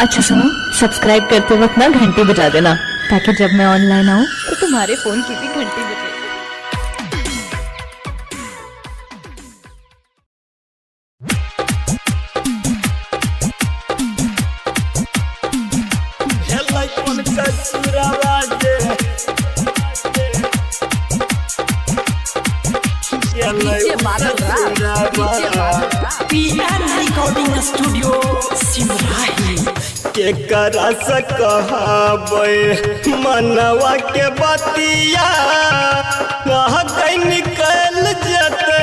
अच्छा सुनो, सब्सक्राइब करते वक्त ना घंटी बजा देना ताकि जब मैं ऑनलाइन आऊँ तो तुम्हारे फोन की भी घंटी बजे। रिकॉर्डिंग स्टूडियो सिमराही के करा सकबै मनवा के बतिया कह के निकल जते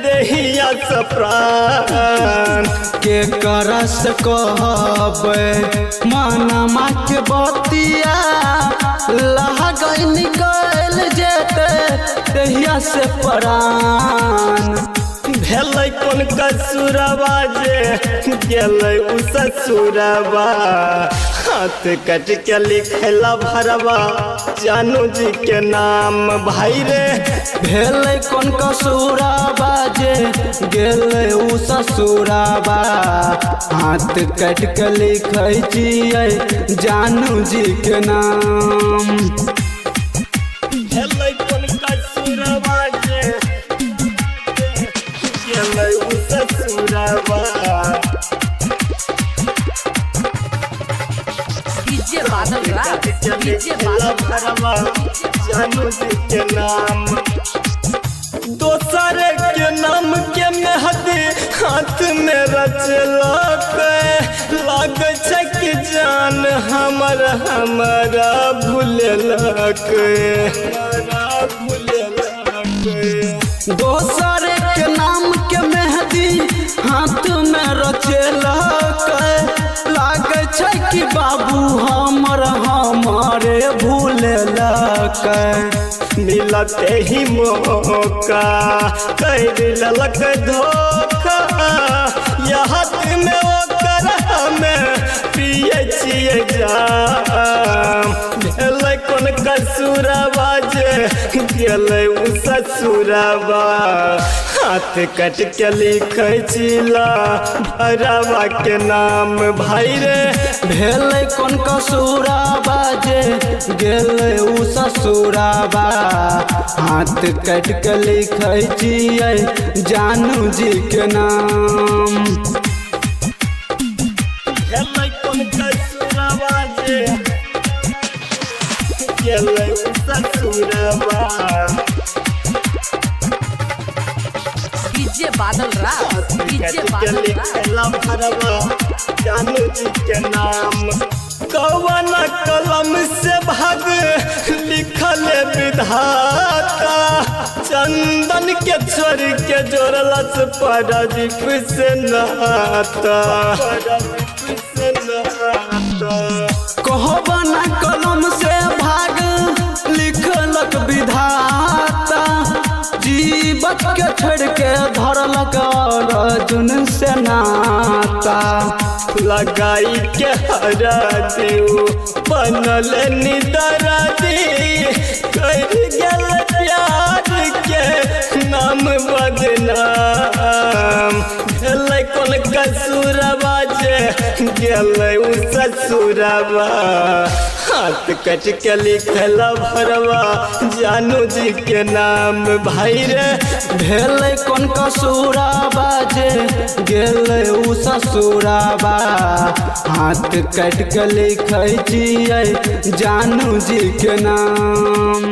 देहिया से प्राण के करा सकबै मनवा के बतिया लहगै निकल जते देहिया से प्राण भेलै कोन कसुरवा जे गेलै उ ससुरवा हाथ कट के लिखला भरवा जानू जी के नाम भाई रे भेलै कोन कसुरवा जे गेलै उ ससुरवा हाथ कट के लिखै छियै जानू जी के नाम भेलै कोन कसुरवा जे गेलै उ ससुरवा डीजे बादल राज डीजे बादल भरवा जानू जी के नाम दोसर के नाम के मेहदी हाथ में रचलक लागे छै कि जान हमारा भूललक दोसर के नाम के मेहदी हाथ में रचलक लागे छै कि बाबू हमारे भूललक मिलते ही मौका कर ललक धोखा यह हाथ में ओकर हमें पिए छिए जाम भेलै कोन कसुरवा जे गेलै उ ससुरवा हाथ कट के लिखै छिला भरवा के नाम भाई रे भेलै कोन कसुरवा जे गेलै उ ससुरवा हाथ कट के लिखै छियै जानू जी के नाम भेलै कोन कसुरवा जे गेलै उ ससुरवा डीजे बादल राज डीजे बादल राज भरवा जानू जी के नाम कवन कलम से भाग लिखल विधाता चंदन के छोड़ के जोड़लस परदीप से नाता कहबन कलम से भाग लिखलक विधाता जीवत के छोड़ के धरलक अर्जुन से नाता लगाई के हरा दियो बनल निदरादी कर गेल प्यार के नाम बदनाम भेलै कोन कसुरवा जे गेलै उ ससुरवा हाथ कट के लिखला भरवा जानू जी के नाम भाई रे भेलै कोन कसुरवा जे गेलै उ ससुरवा हाथ कट के लिखै छियै जानू जी के नाम।